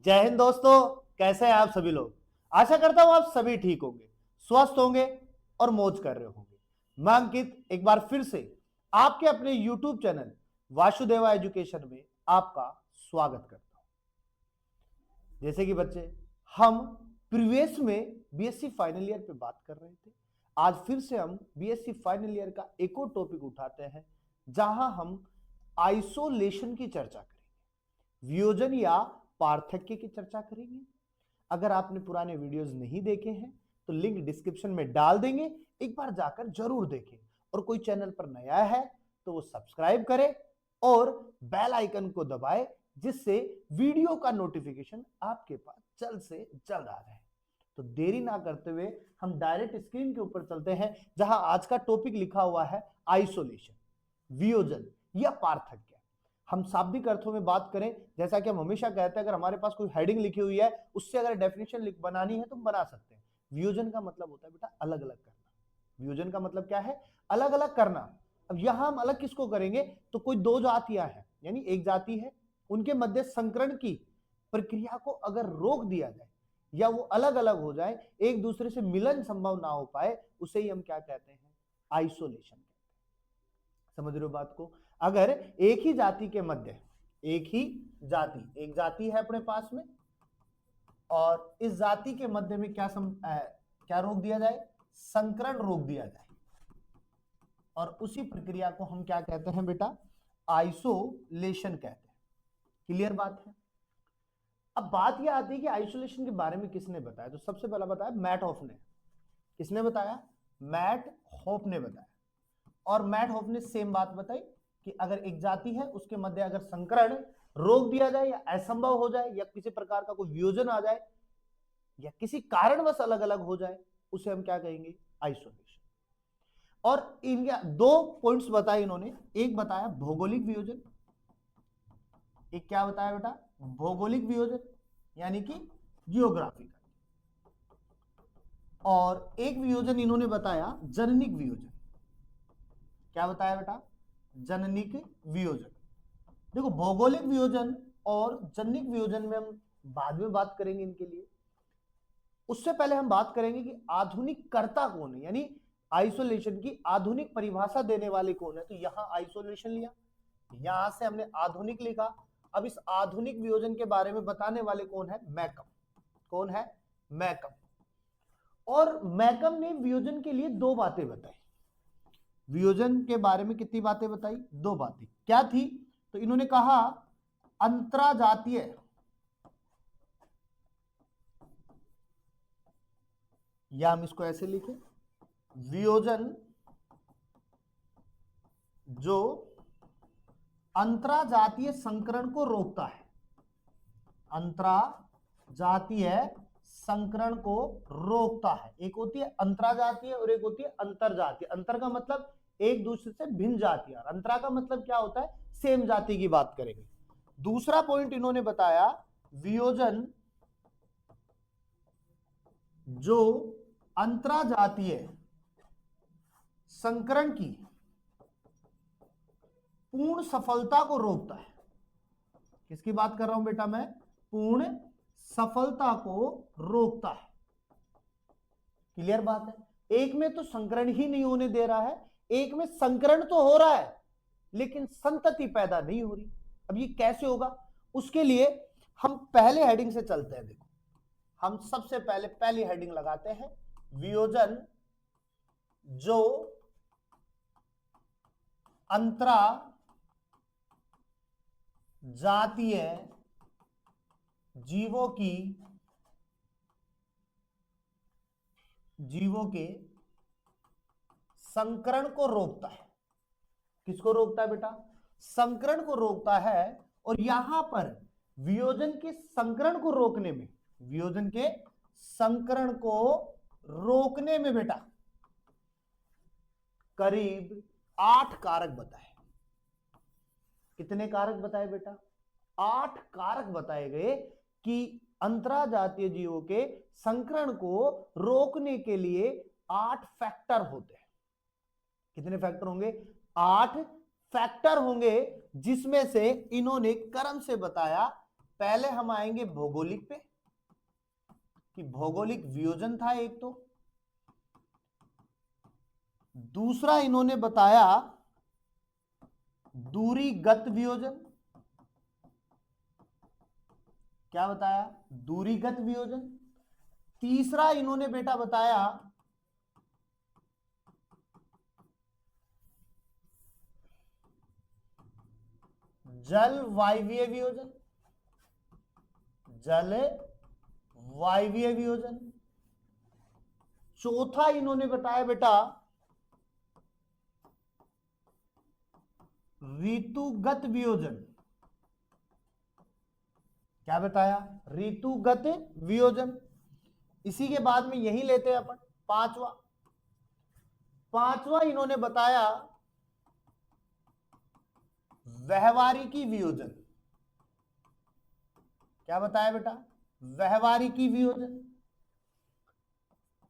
जय हिंद दोस्तों, कैसे हैं आप सभी लोग। आशा करता हूं आप सभी ठीक होंगे, स्वस्थ होंगे और मौज कर रहे होंगे। मैं अंकित एक बार फिर से आपके अपने YouTube चैनल वासुदेवा एजुकेशन में आपका स्वागत करता हूं। जैसे कि बच्चे, हम प्रीवियस में बीएससी फाइनल ईयर पे बात कर रहे थे। आज फिर से हम बीएससी फाइनल ईयर का एक और टॉपिक उठाते हैं, जहां हम आइसोलेशन की चर्चा करेंगे, वियोजन या पार्थक्य की चर्चा करेंगे। अगर आपने पुराने वीडियोस नहीं देखे हैं तो लिंक डिस्क्रिप्शन में डाल देंगे, एक बार जाकर जरूर देखें। और कोई चैनल पर नया है तो वो सब्सक्राइब करे और बेल आइकन को दबाए, जिससे वीडियो का नोटिफिकेशन आपके पास जल्द से जल्द आ जाए। तो देरी ना करते हुए हम डायरेक्ट स्क्रीन के ऊपर चलते हैं, जहां आज का टॉपिक लिखा हुआ है आइसोलेशन, वियोजन या पार्थक्य। हम शाब्दिक अर्थों में बात करें, जैसा कि हम हमेशा कहते हैं, अगर हमारे पास कोई हेडिंग लिखी हुई है उससे अगर डेफिनेशन बनानी है तो हम बना सकते हैं। वियोजन का मतलब होता है बेटा अलग अलग करना। वियोजन का मतलब क्या है? अलग अलग करना। अब यहां हम अलग किसको करेंगे? तो कोई दो जातियां हैं, यानी एक जाति है, उनके मध्य संकरण की प्रक्रिया को अगर रोक दिया जाए या वो अलग अलग हो जाए, एक दूसरे से मिलन संभव ना हो पाए, उसे ही हम क्या कहते हैं? आइसोलेशन। समझ रहे हो बात को? अगर एक ही जाति के मध्य, एक जाति है अपने पास में, और इस जाति के मध्य में क्या रोक दिया जाए? संकरण रोक दिया जाए, और उसी प्रक्रिया को हम क्या कहते हैं बेटा? आइसोलेशन कहते हैं। क्लियर बात है? अब बात यह आती है कि आइसोलेशन के बारे में किसने बताया? तो सबसे पहला बताया मैट हॉफ ने। किसने बताया? मैट हॉफ ने बताया। और मैट हॉफ ने सेम बात बताई कि अगर एक जाति है उसके मध्य अगर संकरण रोक दिया जाए या असंभव हो जाए या किसी प्रकार का कोई वियोजन आ जाए या किसी कारणवश अलग अलग हो जाए, उसे हम क्या कहेंगे? आइसोलेशन। और इनके दो पॉइंट्स बताए इन्होंने। एक बताया भौगोलिक वियोजन, एक क्या बताया बेटा? भौगोलिक वियोजन, यानी कि जियोग्राफिकल। और एक वियोजन इन्होंने बताया जननिक वियोजन। क्या बताया बेटा? जननिक वियोजन। देखो, भौगोलिक वियोजन और जननिक वियोजन में हम बाद में बात करेंगे इनके लिए। उससे पहले हम बात करेंगे कि आधुनिक कर्ता कौन है, यानी आइसोलेशन की आधुनिक परिभाषा देने वाले कौन है। तो यहां आइसोलेशन लिया, यहां से हमने आधुनिक लिखा। अब इस आधुनिक वियोजन के बारे में बताने वाले कौन है? मैकम। कौन है? मैकम। और मैकम ने वियोजन के लिए दो बातें बताई। वियोजन के बारे में कितनी बातें बताई? दो बातें। क्या थी? तो इन्होंने कहा अंतराजातीय, या हम इसको ऐसे लिखें, वियोजन जो अंतराजातीय संकरण को रोकता है। अंतराजातीय संकरण को रोकता है। एक होती है अंतराजातीय और एक होती है अंतरजातीय। अंतर का मतलब एक दूसरे से भिन्न जातियां, अंतरा का मतलब क्या होता है? सेम जाति की बात करेंगे। दूसरा पॉइंट इन्होंने बताया वियोजन जो अंतराजातीय संकरण की पूर्ण सफलता को रोकता है। किसकी बात कर रहा हूं बेटा मैं? पूर्ण सफलता को रोकता है। क्लियर बात है? एक में तो संकरण ही नहीं होने दे रहा है, एक में संकरण तो हो रहा है लेकिन संतति पैदा नहीं हो रही। अब ये कैसे होगा? उसके लिए हम पहले हेडिंग से चलते हैं। देखो, हम सबसे पहले पहली हेडिंग लगाते हैं, वियोजन जो अंतरा जातीय जीवों के संकरण को रोकता है। किसको रोकता है बेटा? संकरण को रोकता है। और यहां पर वियोजन के संकरण को रोकने में, वियोजन के संकरण को रोकने में बेटा करीब 8 कारक बताए। कितने कारक बताए बेटा? 8 कारक बताए गए कि अंतराजातीय जीवों के संकरण को रोकने के लिए 8 फैक्टर होते हैं। कितने फैक्टर होंगे? 8 फैक्टर होंगे, जिसमें से इन्होंने क्रम से बताया पहले हम आएंगे भौगोलिक पे कि भौगोलिक वियोजन था एक, तो दूसरा इन्होंने बताया दूरीगत वियोजन। क्या बताया? दूरीगत वियोजन। तीसरा इन्होंने बेटा बताया जल वायवीय वियोजन। जल वायवीय वियोजन। चौथा इन्होंने बताया बेटा ऋतुगत वियोजन। क्या बताया? ऋतुगत वियोजन। इसी के बाद में यही लेते हैं अपन पांचवा इन्होंने बताया व्यवहारिकी वियोजन। क्या बताया बेटा? व्यवहारिकी वियोजन।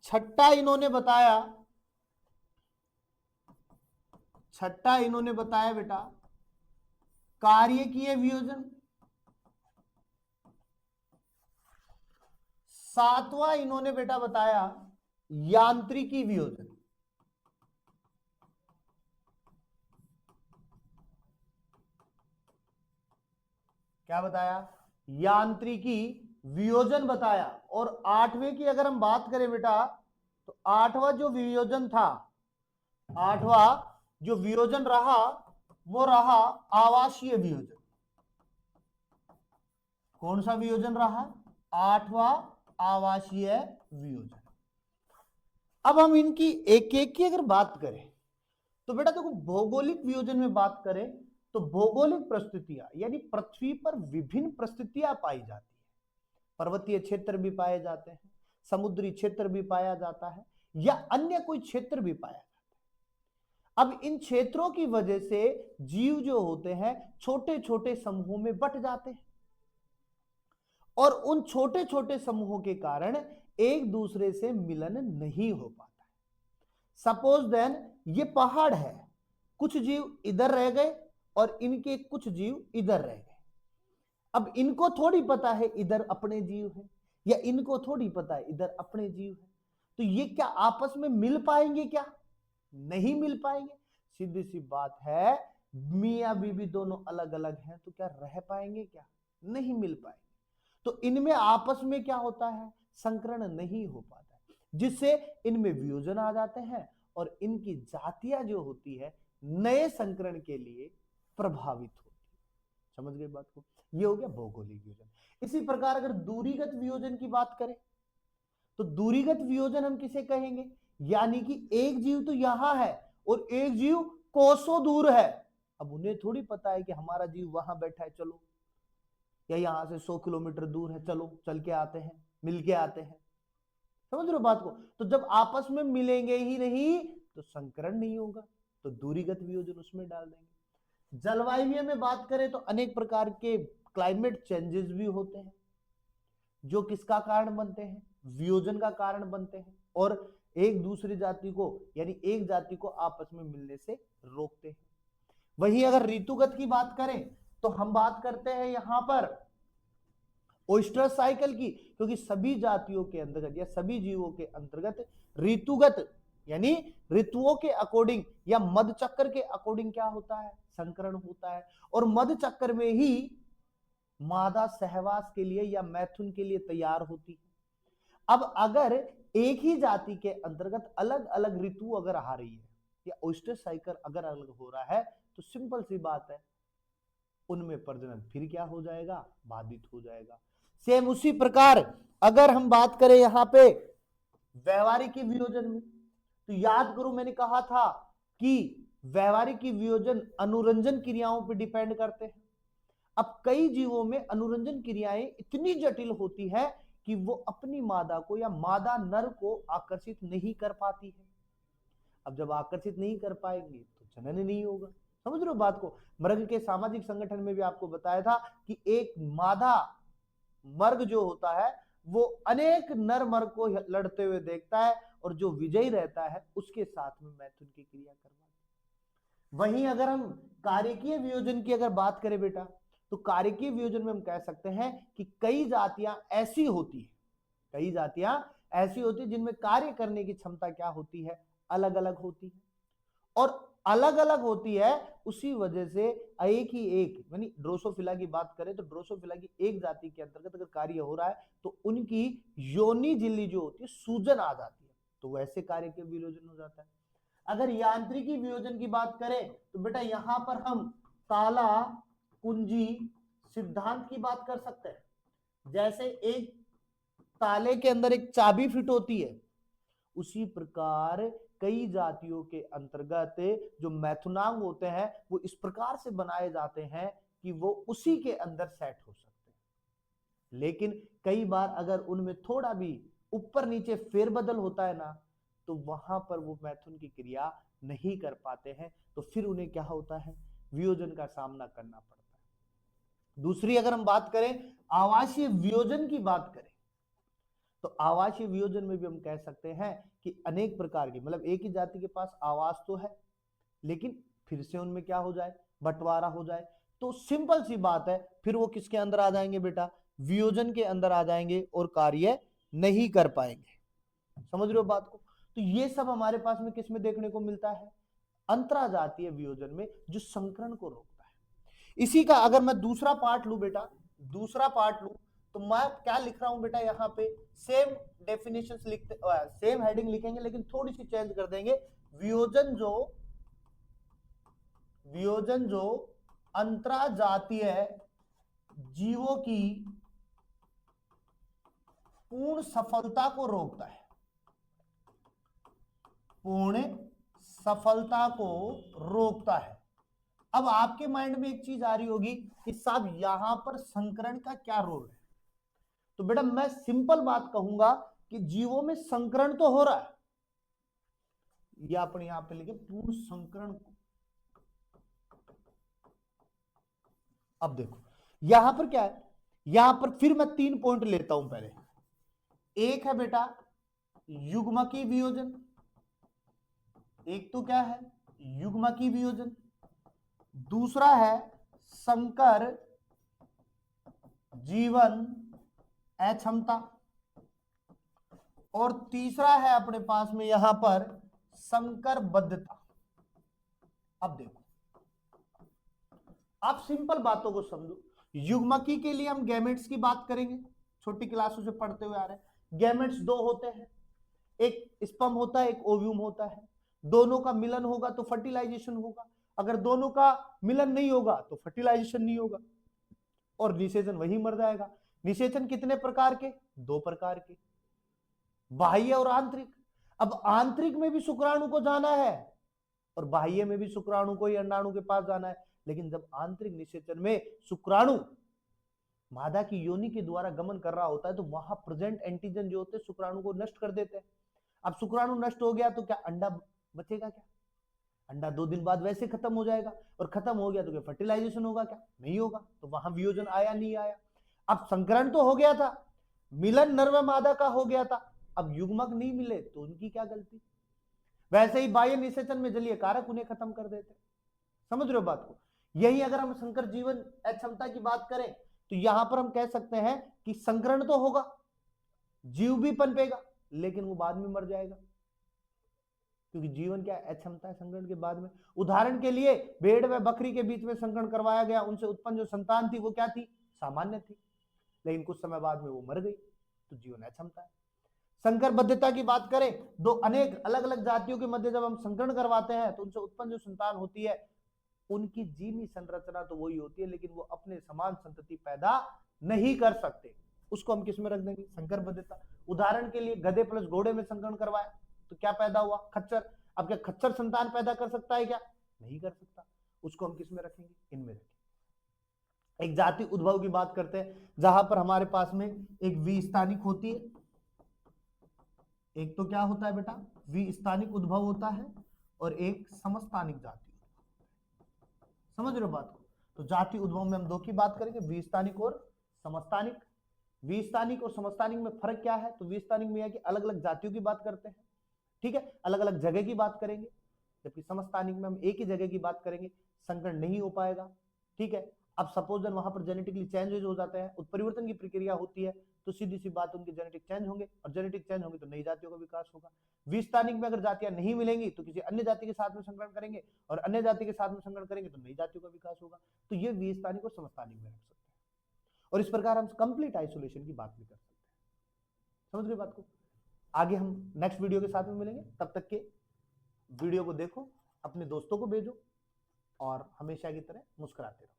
छठा इन्होंने बताया बेटा कार्यकीय वियोजन। सातवां इन्होंने बेटा बताया यांत्रिकी वियोजन। क्या बताया? यांत्रिकी वियोजन बताया। और आठवें की अगर हम बात करें बेटा, तो आठवां जो वियोजन था, आठवां जो वियोजन रहा वो रहा आवासीय वियोजन। कौन सा वियोजन रहा? आठवां आवासीय वियोजन। अब हम इनकी एक एक की अगर बात करें तो बेटा देखो, भौगोलिक वियोजन में बात करें तो भौगोलिक परिस्थितियां यानी पृथ्वी पर विभिन्न परिस्थितियां पाई जाती है। पर्वतीय क्षेत्र भी पाए जाते हैं, समुद्री क्षेत्र भी पाया जाता है, या अन्य कोई क्षेत्र भी पाया जाता है। अब इन क्षेत्रों की वजह से जीव जो होते हैं छोटे छोटे समूहों में बट जाते हैं, और उन छोटे छोटे समूहों के कारण एक दूसरे से मिलन नहीं हो पाता है। सपोज देन ये पहाड़ है, कुछ जीव इधर रह गए और इनके कुछ जीव इधर रह गए। अब इनको थोड़ी पता है इधर अपने जीव है, या इनको थोड़ी पता है इधर अपने जीव है, तो ये क्या आपस में मिल पाएंगे? क्या नहीं मिल पाएंगे। सीधी सी बात है, मियां बीबी दोनों अलग अलग हैं तो क्या रह पाएंगे? क्या नहीं मिल पाएंगे। तो इनमें आपस में क्या होता है? संकरण नहीं हो पाता है, जिससे इनमें वियोजन आ जाते हैं और इनकी जातियां जो होती है नए संकरण के लिए प्रभावित होती है। समझ गए बात को? ये हो गया भौगोलिक वियोजन। इसी प्रकार अगर दूरीगत वियोजन की बात करें तो दूरीगत वियोजन हम किसे कहेंगे? यानी कि एक जीव तो यहां है और एक जीव कोसों दूर है। अब उन्हें थोड़ी पता है कि हमारा जीव वहां बैठा है, चलो, या यहां से 100 किलोमीटर दूर है, चलो चल के आते हैं, मिल के आते हैं। समझ रहे हो बात को? तो जब आपस में मिलेंगे ही नहीं तो संकरण नहीं होगा, तो दूरीगत वियोजन उसमें डाल देंगे। जलवायु में बात करें तो अनेक प्रकार के क्लाइमेट चेंजेस भी होते हैं जो किसका कारण बनते हैं? वियोजन का कारण बनते हैं, और एक दूसरी जाति को यानी एक जाति को आपस में मिलने से रोकते हैं। वहीं अगर ऋतुगत की बात करें तो हम बात करते हैं यहां पर ओइस्टर साइकिल की, क्योंकि सभी जातियों के अंतर्गत या सभी जीवों के अंतर्गत ऋतुगत यानी ऋतुओं के अकॉर्डिंग या मध चक्र के अकॉर्डिंग क्या होता है? संकरण होता है। और मध चक्र में ही मादा सहवास के लिए या मैथुन के लिए तैयार होती है। अब अगर एक ही जाति के अंतर्गत अलग अलग ऋतु अगर आ रही है या ओइस्टर साइकिल अगर अलग हो रहा है, तो सिंपल सी बात है, उनमें प्रजनन फिर क्या हो जाएगा? बाधित हो जाएगा। सेम उसी प्रकार अगर हम बात करें यहां पे व्यवहारिक वियोजन में, तो याद करो मैंने कहा था कि व्यवहारिक वियोजन अनुरंजन क्रियाओं पर डिपेंड करते हैं। अब कई जीवों में अनुरंजन क्रियाएं इतनी जटिल होती है कि वो अपनी मादा को या मादा नर को आकर्षित नहीं कर पाती है। अब जब आकर्षित नहीं कर पाएंगे तो जनन नहीं होगा। समझ रहे हो बात को? मर्ग के सामाजिक संगठन में भी आपको बताया था कि एक मादा मर्ग जो होता है वो अनेक नर मर्ग को लड़ते हुए देखता है, और जो विजयी रहता है उसके साथ में मैथुन की क्रिया करवाता है। वहीं अगर हम कार्यकीय वियोजन की अगर बात करें बेटा, तो कार्यकीय वियोजन में हम कह सकते हैं कि कई जातियां ऐसी होती है, कई जातियां ऐसी होती है जिनमें कार्य करने की क्षमता क्या होती है, अलग अलग होती है, और अलग अलग होती है उसी वजह से एक ही एक यानी ड्रोसोफिला की बात करें तो ड्रोसोफिला की एक जाति के अंतर्गत अगर कार्य हो रहा है तो उनकी योनि झिल्ली जो होती है सूजन आ जाती है, तो वैसे कार्य के वियोजन हो जाता है। अगर यांत्रिकी वियोजन की बात करें तो बेटा यहां पर हम ताला कुंजी सिद्धांत की बात कर सकते हैं। जैसे एक ताले के अंदर एक चाबी फिट होती है, उसी प्रकार कई जातियों के अंतर्गत जो मैथुनांग होते हैं वो इस प्रकार से बनाए जाते हैं कि वो उसी के अंदर सेट हो सकते हैं। लेकिन कई बार अगर उनमें थोड़ा भी ऊपर नीचे फेरबदल होता है ना, तो वहां पर वो मैथुन की क्रिया नहीं कर पाते हैं, तो फिर उन्हें क्या होता है, वियोजन का सामना करना पड़ता है। दूसरी अगर हम बात करें आवासीय वियोजन की बात करें, तो आवासीय वियोजन में भी हम कह सकते हैं कि अनेक प्रकार की, मतलब एक ही जाति के पास आवास तो है लेकिन फिर से उनमें क्या हो जाए, बंटवारा हो जाए, तो सिंपल सी बात है फिर वो किसके अंदर आ जाएंगे बेटा, वियोजन के अंदर आ जाएंगे और कार्य नहीं कर पाएंगे। समझ रहे हो बात को? तो ये सब हमारे पास में किस में देखने को मिलता है, अंतराजातीय वियोजन में, जो संकरण को रोकता है। इसी का अगर मैं दूसरा पार्ट लू बेटा, दूसरा पार्ट लू तो मैं क्या लिख रहा हूं बेटा, यहां पे सेम डेफिनेशंस लिखते, सेम हेडिंग लिखेंगे लेकिन थोड़ी सी चेंज कर देंगे। वियोजन जो अंतराजातीय जीवों की पूर्ण सफलता को रोकता है, पूर्ण सफलता को रोकता है। अब आपके माइंड में एक चीज आ रही होगी कि साहब यहां पर संकरण का क्या रोल है, तो बेटा मैं सिंपल बात कहूंगा कि जीवों में संकरण तो हो रहा है, या अपन यहां पे लिखे पूर्ण संकरण को। अब देखो यहां पर क्या है, यहां पर फिर मैं 3 पॉइंट लेता हूं। पहले एक है बेटा युग्मकीय वियोजन, एक तो क्या है युग्मकीय वियोजन, दूसरा है संकर जीवन अक्षमता, और तीसरा है अपने पास में यहां पर संकरबद्धता। अब देखो आप सिंपल बातों को समझो, युग्मकी के लिए हम गैमेट्स की बात करेंगे, छोटी क्लासों से पढ़ते हुए आ रहे हैं। गैमेट्स 2 होते हैं, एक स्पर्म होता है, एक ओव्यूम होता है। दोनों का मिलन होगा तो फर्टिलाइजेशन होगा, अगर दोनों का मिलन नहीं होगा तो फर्टिलाइजेशन नहीं होगा और निषेचन वही मर जाएगा। निषेचन कितने प्रकार के, 2 प्रकार के, बाह्य और आंतरिक। अब आंतरिक में भी शुक्राणु को जाना है और बाह्य में भी शुक्राणु को ही अंडाणु के पास जाना है, लेकिन जब आंतरिक निषेचन में शुक्राणु मादा की योनि के द्वारा गमन कर रहा होता है तो वहां प्रेजेंट एंटीजन जो होते हैं शुक्राणु को नष्ट कर देते हैं। अब शुक्राणु नष्ट हो गया तो क्या अंडा बचेगा क्या, अंडा 2 दिन बाद वैसे खत्म हो जाएगा, और खत्म हो गया तो क्या फर्टिलाइजेशन होगा क्या, नहीं होगा, तो वहां वियोजन आया नहीं आया। अब संकरण तो हो गया था, मिलन नर व मादा का हो गया था, अब युग्मक नहीं मिले तो उनकी क्या गलती। वैसे ही बाह्य निषेचन में जलीय कारक उन्हें खत्म कर देते। समझ रहे हो बात को? यही अगर हम संकर जीवन अक्षमता की बात करें तो यहां पर हम कह सकते हैं कि संकरण तो होगा, जीव भी पनपेगा लेकिन वो बाद में मर जाएगा, क्योंकि जीवन क्या अक्षमता है संकरण के बाद में। उदाहरण के लिए भेड़ व बकरी के बीच में संकरण करवाया गया, उनसे उत्पन्न जो संतान थी वो क्या थी, सामान्य थी, लेकिन कुछ समय बाद में वो मर गई, तो जीवन अक्षमता है। संकरबद्धता की बात करें, दो अनेक अलग अलग जातियों के मध्य जब हम संकरण करवाते हैं तो उनसे उत्पन्न जो संतान होती है उनकी जीनी संरचना तो वही होती है, लेकिन वो अपने समान संतति पैदा नहीं कर सकते, उसको हम किस में रख देंगे, संकरबद्धता। उदाहरण के लिए गधे प्लस घोड़े में संकरण करवाया तो क्या पैदा हुआ, खच्चर। अब क्या खच्चर संतान पैदा कर सकता है क्या, नहीं कर सकता, उसको हम किस में रखेंगे, इनमें रखेंगे। एक जाति उद्भव की बात करते हैं जहां पर हमारे पास में एक विस्थानिक होती है, एक तो क्या होता है बेटा विस्थानिक उद्भव होता है, और एक समस्थानिक जाति। समझ रहे हो बात को? तो जाति उद्भव में हम 2 की बात करेंगे, विस्थानिक और समस्थानिक। विस्थानिक और समस्थानिक में फर्क क्या है, तो विस्थानिक में यह कि अलग अलग जातियों की बात करते हैं, ठीक है, अलग अलग जगह की बात करेंगे, जबकि समस्थानिक में हम एक ही जगह की बात करेंगे, संकरण नहीं हो पाएगा, ठीक है। अब सपोज वहां पर जेनेटिकली चेंज हो जाता है, उत्परिवर्तन की प्रक्रिया होती है, तो सीधी सी बात उनके जेनेटिक चेंज होंगे, और जेनेटिक चेंज होंगे तो नई जातियों का विकास होगा। विस्तानिक में अगर जातियां नहीं मिलेंगी तो किसी अन्य जाति के साथ में संकरण करेंगे, और अन्य जाति के साथ में संकरण करेंगे तो नई जातियों का विकास होगा। तो ये विस्तानिक और समस्थानिक में रख सकते हैं, और इस प्रकार हम कंप्लीट आइसोलेशन की बात भी कर सकते हैं। समझ गए बात को? आगे हम नेक्स्ट वीडियो के साथ में मिलेंगे, तब तक के वीडियो को देखो, अपने दोस्तों को भेजो, और हमेशा की तरह मुस्कुराते रहो।